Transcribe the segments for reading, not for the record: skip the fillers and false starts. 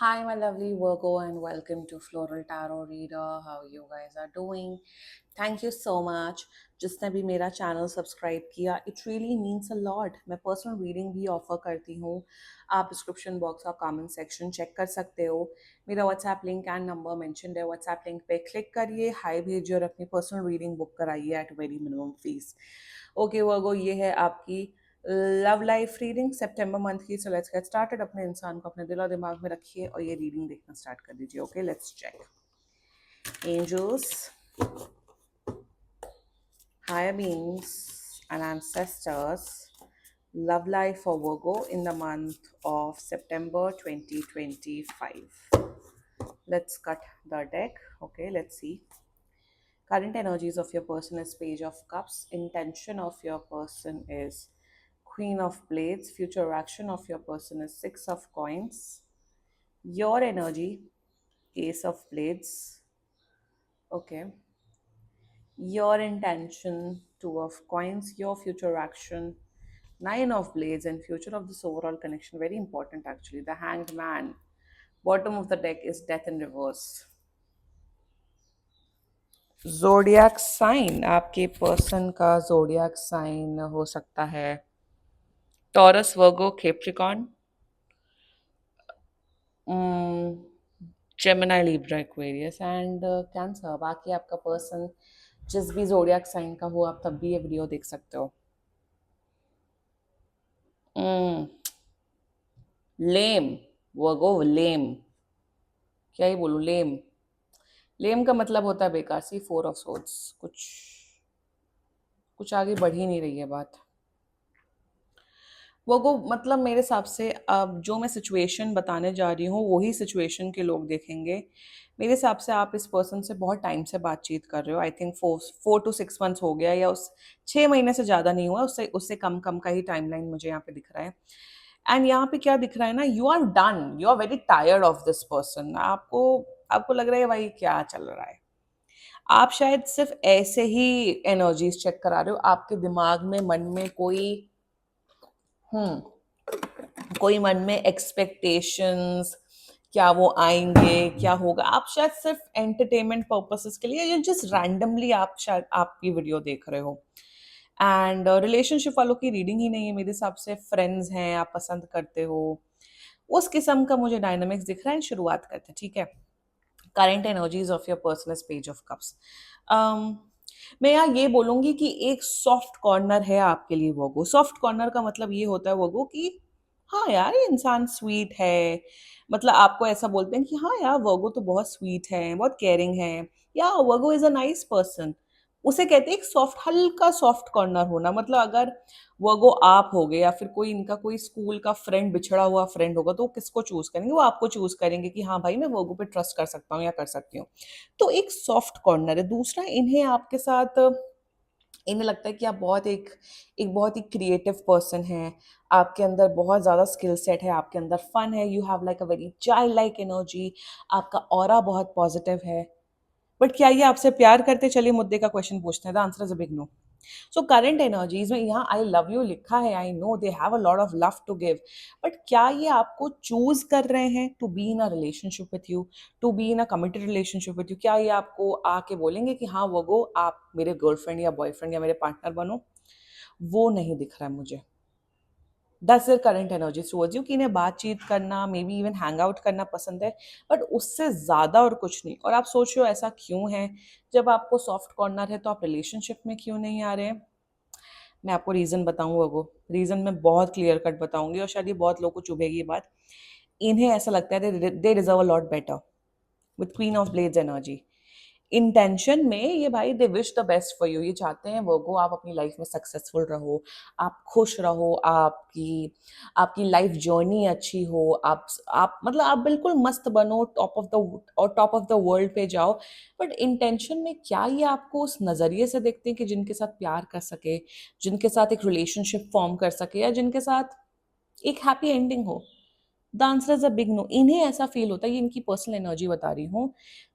Hi, my lovely Virgo, and welcome to Floral Tarot Reader. How you guys are doing? Thank you so much. जिसने भी मेरा channel subscribe किया, it really means a lot. मैं personal reading भी offer करती हूँ. आप description box और कमेंट सेक्शन चेक कर सकते हो. मेरा WhatsApp link and number mentioned है. व्हाट्सएप लिंक पे क्लिक करिए, हाई भेजिए और अपनी पर्सनल रीडिंग बुक कराइए at very minimum fees. Okay Virgo, ये है आपकी लव लाइफ रीडिंग सितंबर मंथ की. So let's get started. अपने इंसान को अपने दिल और दिमाग में रखिए और ये रीडिंग देखना स्टार्ट कर दीजिए. Okay, let's check. Angels, higher beings, and ancestors, love life for Virgo in the month of September 2025. Let's cut the deck. Okay, let's see. Current energies of your person is Page of Cups. Intention of your person is Queen of Blades. Future action of your person is Six of Coins. Your energy, Ace of Blades. Okay. Your intention, Two of Coins. Your future action, Nine of Blades, and future of this overall connection. Very important actually. The Hanged Man. Bottom of the deck is Death in reverse. Zodiac sign, आपके person का zodiac sign हो सकता है Taurus, Virgo, Capricorn, Gemini, Libra, Aquarius and Cancer. बाकी आपका person जिस भी zodiac sign का हो, आप तब भी ये वीडियो देख सकते हो. लेम, वर्गो लेम, क्या ही बोलूं, लेम. लेम का मतलब होता है बेकार. सी 4 of Swords. कुछ कुछ आगे बढ़ ही नहीं रही है बात. वो मतलब मेरे हिसाब से अब जो मैं सिचुएशन बताने जा रही हूँ वही सिचुएशन के लोग देखेंगे. मेरे हिसाब से आप इस पर्सन से बहुत टाइम से बातचीत कर रहे हो. आई थिंक 4 to 6 months हो गया, या उस 6 महीने से ज़्यादा नहीं हुआ. उससे उससे कम कम का ही टाइमलाइन मुझे यहाँ पे दिख रहा है. एंड यहाँ पे क्या दिख रहा है ना, you are done, you are very tired of this person. आपको आपको लग रहा है भाई क्या चल रहा है. आप शायद सिर्फ ऐसे ही एनर्जीज चेक करा रहे हो. आपके दिमाग में, मन में कोई मन में एक्सपेक्टेशंस, क्या वो आएंगे, क्या होगा. आप शायद सिर्फ एंटरटेनमेंट पर्पसेस के लिए या जस्ट रैंडमली आप शायद आप ये वीडियो देख रहे हो. एंड रिलेशनशिप वालों की रीडिंग ही नहीं है मेरे हिसाब से. फ्रेंड्स हैं, आप पसंद करते हो, उस किस्म का मुझे डायनामिक्स दिख रहा है. शुरुआत करते हैं, ठीक है. Current energies of your person is page of cups. मैं यहाँ ये बोलूंगी कि एक सॉफ्ट कॉर्नर है आपके लिए वोगो. सॉफ्ट कॉर्नर का मतलब ये होता है वोगो कि हाँ यार, ये इंसान स्वीट है. मतलब आपको ऐसा बोलते हैं कि हाँ यार, वर्गो तो बहुत स्वीट है, बहुत केयरिंग है, या वर्गो इज अ नाइस पर्सन. उसे कहते हैं एक सॉफ्ट, हल्का सॉफ्ट कॉर्नर होना. मतलब अगर वर्गो आप हो गए या फिर कोई इनका कोई स्कूल का फ्रेंड, बिछड़ा हुआ फ्रेंड होगा, तो वो किसको चूज करेंगे? वो आपको चूज करेंगे कि हाँ भाई, मैं वर्गो पे ट्रस्ट कर सकता हूँ या कर सकती हूँ. तो एक सॉफ्ट कॉर्नर है. दूसरा, इन्हें आपके साथ, इन्हें लगता है कि आप बहुत एक एक बहुत ही क्रिएटिव पर्सन हैं. आपके अंदर बहुत ज़्यादा स्किल सेट है, आपके अंदर फन है. You have like a very child like energy. आपका ऑरा बहुत पॉजिटिव है. बट क्या ये आपसे प्यार करते? चलिए मुद्दे का क्वेश्चन पूछते हैं. The answer is a big no. So current energies में यहाँ आई लव यू लिखा है. I know they have a lot of love to give. But क्या ये आपको चूज कर रहे हैं to be in a relationship with you, to be in a committed relationship with you? क्या ये आपको आके बोलेंगे कि हाँ वो आप मेरे गर्लफ्रेंड या बॉयफ्रेंड या मेरे पार्टनर बनो? वो नहीं दिख रहा है मुझे. That's their current energies towards you, कि इन्हें बातचीत करना, may be even hang out करना पसंद है, बट उससे ज़्यादा और कुछ नहीं. और आप सोच रहे हो ऐसा क्यों है? जब आपको सॉफ्ट कॉर्नर है तो आप रिलेशनशिप में क्यों नहीं आ रहे हैं? मैं आपको रीज़न बताऊंगा. वो रीज़न मैं बहुत क्लियर कट बताऊंगी और शायद ये बहुत लोगों को चुभेगी ये बात. इन्हें ऐसा लगता है they deserve a lot better with queen of blades energy. Intention में ये भाई they wish the best for you. ये चाहते हैं वो आप अपनी लाइफ में सक्सेसफुल रहो, आप खुश रहो, आपकी आपकी लाइफ जर्नी अच्छी हो, आप मतलब आप बिल्कुल मस्त बनो, टॉप ऑफ द और टॉप ऑफ द वर्ल्ड पे जाओ. बट इंटेंशन में क्या ये आपको उस नज़रिए से देखते हैं कि जिनके साथ प्यार कर सके, जिनके साथ एक रिलेशनशिप फॉर्म कर सके, या जिनके साथ एक हैप्पी एंडिंग हो? The answer is a big no. इन्हें ऐसा फील होता है, ये इनकी पर्सनल एनर्जी बता रही हूँ.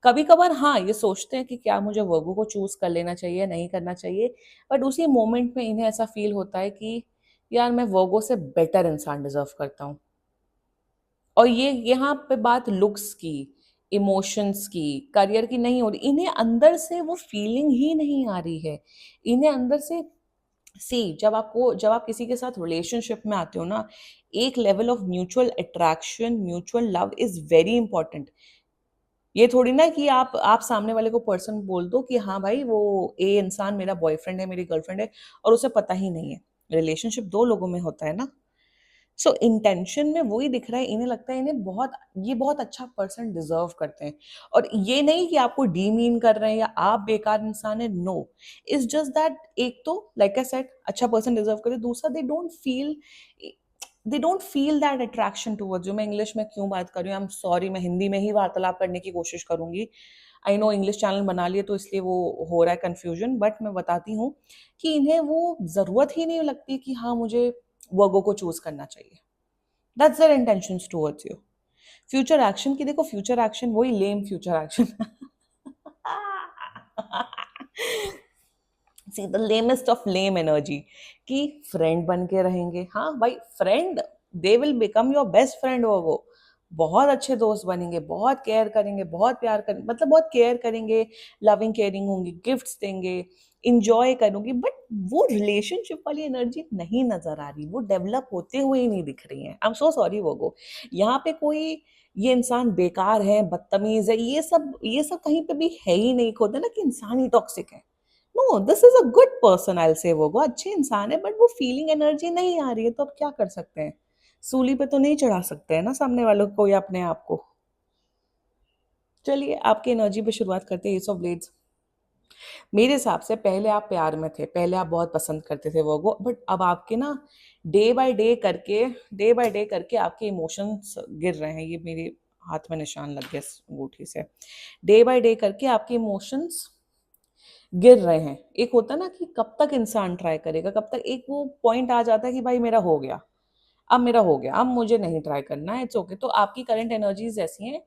कभी कभार हाँ, ये सोचते हैं कि क्या मुझे वर्गो को चूज कर लेना चाहिए, नहीं करना चाहिए. बट उसी मोमेंट में इन्हें ऐसा फील होता है कि यार, मैं वर्गो से बेटर इंसान डिजर्व करता हूँ. और ये यहाँ पे बात लुक्स की, इमोशंस की, करियर की नहीं हो रही, इन्हें अंदर से वो फीलिंग ही नहीं आ रही है। इन्हें अंदर से सी, जब आप किसी के साथ रिलेशनशिप में आते हो ना, एक level of mutual attraction, mutual love is very important. ये थोड़ी ना कि आप सामने वाले को पर्सन बोल दो कि हाँ भाई वो ए इंसान मेरा बॉयफ्रेंड है, मेरी गर्लफ्रेंड है, और उसे पता ही नहीं है। रिलेशनशिप दो लोगों में होता है ना। सो इंटेंशन में वही दिख रहा है, इन्हें लगता है इन्हें बहुत, ये बहुत अच्छा पर्सन डिजर्व करते हैं। और ये नहीं कि आपको डीमीन कर रहे हैं या आप बेकार इंसान है, नो। इट्स जस्ट दैट एक तो लाइक आई सेड अच्छा पर्सन डिजर्व करे, दूसरा they don't feel that attraction towards you. मैं इंग्लिश में क्यों बात कर रही हूँ, आई एम सॉरी, मैं हिंदी में ही वार्तालाप करने की कोशिश करूंगी। आई नो इंग्लिश चैनल बना लिए तो इसलिए वो हो रहा है कंफ्यूजन, बट मैं बताती हूँ कि इन्हें वो जरूरत ही नहीं लगती कि हाँ मुझे वर्गो को चूज करना चाहिए। That's their intentions towards you. Future action की देखो, फ्यूचर एक्शन वही lame future action. See the lamest of lame energy, कि फ्रेंड बन के रहेंगे। हाँ भाई friend, they will become your best friend. वो बहुत अच्छे दोस्त बनेंगे, बहुत केयर करेंगे, बहुत प्यार करेंगे, मतलब बहुत केयर करेंगे, लविंग केयरिंग होंगी, गिफ्ट्स देंगे, इंजॉय करूंगी। बट वो रिलेशनशिप वाली एनर्जी नहीं नजर आ रही, वो डेवलप होते हुए ही नहीं दिख रही है। आई एम सो सॉरी वो यहाँ पे कोई ये इंसान बेकार है, बदतमीज है, ये सब कहीं पे भी है ही नहीं। खोदे ना कि इंसान ही टॉक्सिक है। No, this is a good person, I say वो अच्छे इंसान है, बट वो फीलिंग एनर्जी नहीं आ रही है, तो अब क्या कर सकते हैं। सूली पे तो नहीं चढ़ा सकते हैं ना सामने वालों को या अपने आप को। चलिए आपकी एनर्जी पे शुरुआत करते हैं। एस ऑफ ब्लेड्स, मेरे हिसाब से पहले आप प्यार में थे, पहले आप बहुत पसंद करते थे वो, बट अब आपके ना डे बाय डे करके आपके इमोशंस गिर रहे हैं। ये मेरे हाथ में निशान लग गया इस अंगूठी से। डे बाय डे करके आपके इमोशंस गिर रहे हैं। एक होता है ना कि कब तक इंसान ट्राई करेगा, कब तक एक वो पॉइंट आ जाता है कि भाई मेरा हो गया, अब मेरा हो गया, अब मुझे नहीं ट्राई करना है, इट्स ओके। तो आपकी करंट एनर्जीज ऐसी हैं।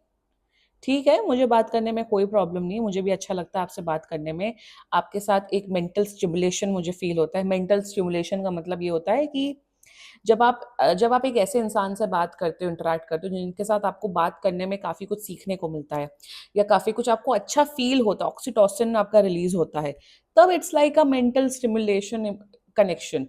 ठीक है, मुझे बात करने में कोई प्रॉब्लम नहीं है, मुझे भी अच्छा लगता है आपसे बात करने में। आपके साथ एक मेंटल स्टिमुलेशन मुझे फील होता है। मेंटल स्टिमुलेशन का मतलब ये होता है कि जब आप एक ऐसे इंसान से बात करते हो, इंटरेक्ट करते हो, जिनके साथ आपको बात करने में काफ़ी कुछ सीखने को मिलता है, या काफ़ी कुछ आपको अच्छा फील होता है, ऑक्सीटोसिन आपका रिलीज होता है, तब it's like a mental stimulation connection.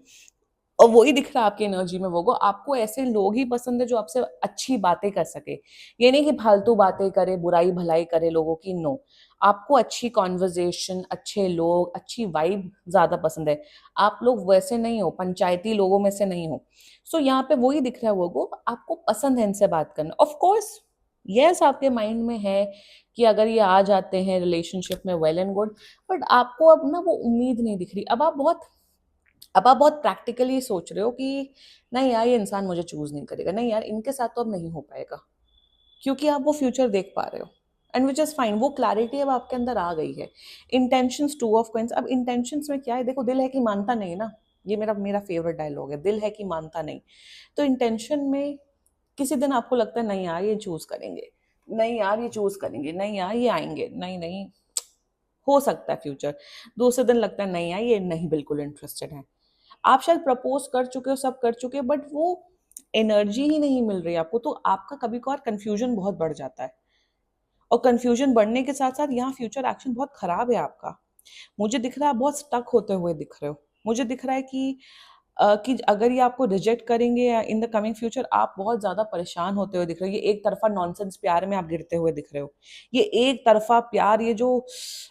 और वही दिख रहा है आपकी एनर्जी में। वो आपको ऐसे लोग ही पसंद है जो आपसे अच्छी बातें कर सके। ये नहीं कि फालतू बातें करे, बुराई भलाई करे लोगों की, नो। आपको अच्छी कॉन्वर्जेशन, अच्छे लोग, अच्छी वाइब ज्यादा पसंद है। आप लोग वैसे नहीं हो, पंचायती लोगों में से नहीं हो। सो यहाँ पे वही दिख रहा है, वो आपको पसंद है इनसे बात करना। ऑफ कोर्स यस, आपके माइंड में है कि अगर ये आ जाते हैं रिलेशनशिप में, वेल एंड गुड। बट आपको अब ना वो उम्मीद नहीं दिख रही। अब आप बहुत प्रैक्टिकली सोच रहे हो कि नहीं यार ये इंसान मुझे चूज नहीं करेगा, नहीं यार इनके साथ तो अब नहीं हो पाएगा, क्योंकि आप वो फ्यूचर देख पा रहे हो। एंड विच इज फाइन, वो क्लैरिटी अब आपके अंदर आ गई है। Intentions, two of coins. अब इंटेंशंस में क्या है, देखो दिल है कि मानता नहीं ना। ये मेरा मेरा फेवरेट डायलॉग है, दिल है कि मानता नहीं। तो इंटेंशन में किसी दिन आपको लगता है नहीं यार ये चूज करेंगे, नहीं यार ये चूज करेंगे, नहीं यार ये आएंगे, नहीं नहीं हो सकता है फ्यूचर। दूसरे दिन लगता है नहीं यार ये नहीं, बिल्कुल इंटरेस्टेड है। आप शायद प्रपोज कर चुके हो, सब कर चुके हो, बट वो एनर्जी ही नहीं मिल रही आपको, तो आपका कभी कभार कंफ्यूजन बहुत बढ़ जाता है। और कंफ्यूजन बढ़ने के साथ साथ यहाँ फ्यूचर एक्शन बहुत खराब है आपका। मुझे दिख रहा है आप बहुत स्टक होते हुए दिख रहे हो। मुझे दिख रहा है कि अगर ये आपको रिजेक्ट करेंगे या इन द कमिंग फ्यूचर, आप बहुत ज्यादा परेशान होते हुए दिख रहे हो। ये एक तरफा नॉनसेंस प्यार में आप गिरते हुए दिख रहे हो। ये एक तरफा प्यार, ये जो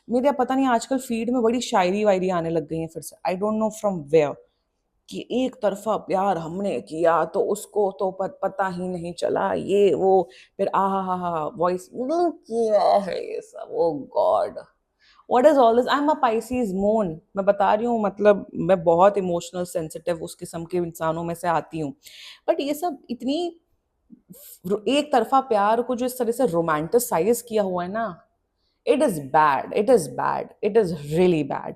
मेरे पता नहीं आजकल फीड में बड़ी शायरी वायरी आने लग गई है फिर से, I don't know from where, कि एक तरफा प्यार हमने किया तो उसको तो पता ही नहीं चला, ये वो, फिर आहा हा हा वॉइस, क्या है ये सब, oh God. What is all this? I am a Pisces moon, मैं बता रही हूँ, मतलब मैं बहुत इमोशनल सेंसिटिव उस किस्म के इंसानों में से आती हूँ। बट ये सब इतनी एक तरफा प्यार को जो इस तरह से रोमांटिसाइज किया हुआ है ना, it is bad, it is bad, it is really bad.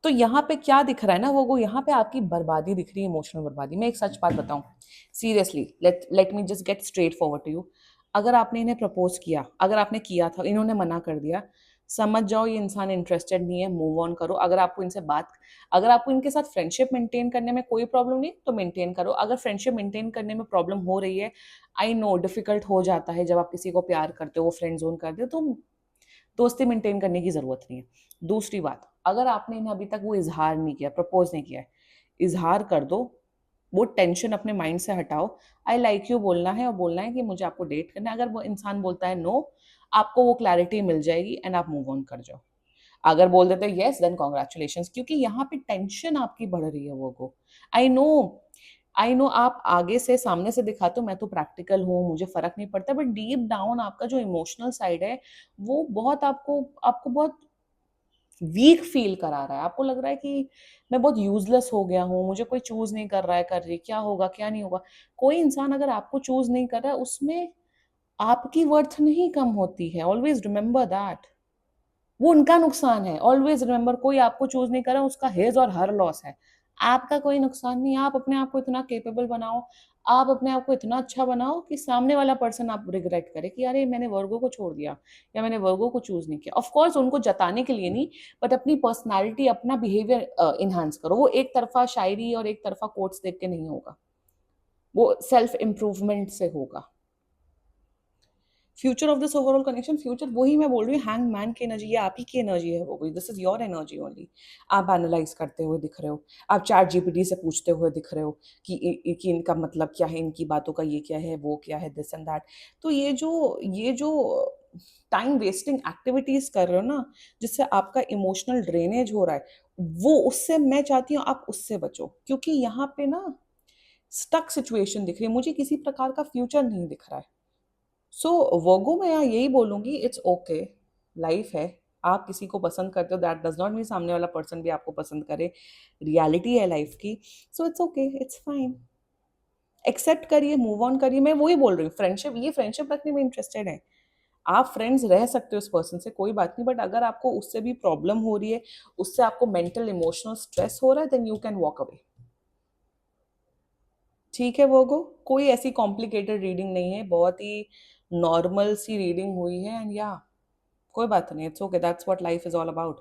तो यहाँ पे क्या दिख रहा है ना, वो यहाँ पे आपकी बर्बादी दिख रही है, इमोशनल बर्बादी। मैं एक सच बात बताऊं, seriously, let me just get straight forward to you. अगर आपने इन्हें प्रपोज किया, अगर आपने किया था, इन्होंने मना कर दिया, समझ जाओ ये इंसान इंटरेस्टेड नहीं है, मूव ऑन करो। अगर आपको इनके साथ फ्रेंडशिप मेंटेन करने में कोई प्रॉब्लम नहीं तो मेंटेन करो। अगर फ्रेंडशिप मेंटेन करने में प्रॉब्लम हो रही है, आई नो डिफिकल्ट हो जाता है जब आप किसी को प्यार करते हो, वो फ्रेंड जोन करते हो, तो दोस्ती मेंटेन करने की जरूरत नहीं है। दूसरी बात, अगर आपने इन्हें अभी तक वो इजहार नहीं किया, प्रपोज नहीं किया है, इजहार कर दो। वो टेंशन अपने माइंड से हटाओ। आई लाइक यू बोलना है और बोलना है कि मुझे आपको डेट करना है। अगर वो इंसान बोलता है नो, आपको वो क्लैरिटी मिल जाएगी एंड आप मूव ऑन कर जाओ। अगर बोल देते हैं यस, देन कॉन्ग्रेचुलेशन, क्योंकि यहाँ पे टेंशन आपकी बढ़ रही है वो को। आई नो, आई नो आप आगे से सामने से दिखाते हो मैं तो प्रैक्टिकल हूँ, मुझे फर्क नहीं पड़ता, बट डीप डाउन आपका जो इमोशनल साइड है वो बहुत आपको आपको बहुत वीक फील करा रहा है। आपको लग रहा है कि मैं बहुत यूजलेस हो गया हूँ, मुझे कोई चूज नहीं कर रहा है, कर रही, क्या होगा क्या नहीं होगा। कोई इंसान अगर आपको चूज नहीं कर रहा है, उसमें आपकी वर्थ नहीं कम होती है। Always remember that. वो उनका नुकसान है। ऑलवेज रिमेंबर, कोई आपको चूज नहीं कर रहा, उसका हेज और हर लॉस है। आपका कोई नुकसान नहीं। आप अपने आप को इतना केपेबल बनाओ, आप अपने आप को इतना अच्छा बनाओ कि सामने वाला पर्सन आप रिग्रेट करे कि अरे मैंने वर्गो को छोड़ दिया या मैंने वर्गो को चूज नहीं किया। ऑफ कोर्स उनको जताने के लिए नहीं, बट अपनी पर्सनालिटी, अपना बिहेवियर इन्हांस करो। वो एक तरफा शायरी और एक तरफा कोट्स देख के नहीं होगा, वो सेल्फ इम्प्रूवमेंट से होगा। Future of this overall connection, future वही मैं बोल रही हूँ, हैंग मैन की एनर्जी, ये आप ही की एनर्जी है वो कोई, this is your energy only. आप एनालाइज करते हुए दिख रहे हो, आप चैट जीपीटी से पूछते हुए दिख रहे हो कि इनका मतलब क्या है, इनकी बातों का ये क्या है, वो क्या है, दिस एंड दैट। तो ये जो टाइम वेस्टिंग एक्टिविटीज कर रहे हो ना, जिससे आपका इमोशनल ड्रेनेज हो रहा है, वो उससे मैं चाहती हूँ आप उससे बचो। क्योंकि यहाँ पे ना स्टक सिचुएशन दिख रही है, मुझे किसी प्रकार का फ्यूचर नहीं दिख रहा है। सो वर्गो में यहाँ यही बोलूंगी, इट्स ओके, लाइफ है। आप किसी को पसंद करते हो, दैट डज नॉट मीन सामने वाला पर्सन भी आपको पसंद करे। रियलिटी है लाइफ की। So it's okay, it's fine. Accept करिए, मूव ऑन करिए। मैं वही बोल रही हूँ, फ्रेंडशिप, ये फ्रेंडशिप रखने में इंटरेस्टेड है, आप फ्रेंड्स रह सकते हो उस पर्सन से, कोई बात नहीं। बट अगर आपको उससे भी प्रॉब्लम हो रही है, उससे आपको मेंटल इमोशनल स्ट्रेस हो रहा है, then you can walk away. ठीक है वर्गो, कोई ऐसी कॉम्प्लिकेटेड रीडिंग नहीं है, बहुत ही नॉर्मल सी रीडिंग हुई है। एंड या कोई बात नहीं, it's okay, that's what life is all about.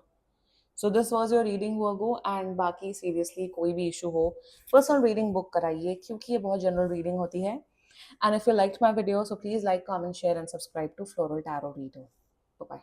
So this was your reading Virgo. And बाकी सीरियसली कोई भी इशू हो, पर्सनल रीडिंग बुक कराइए, क्योंकि ये बहुत जनरल रीडिंग होती है। And if you liked my video, so please like, comment, share and subscribe to floral tarot reader. Bye.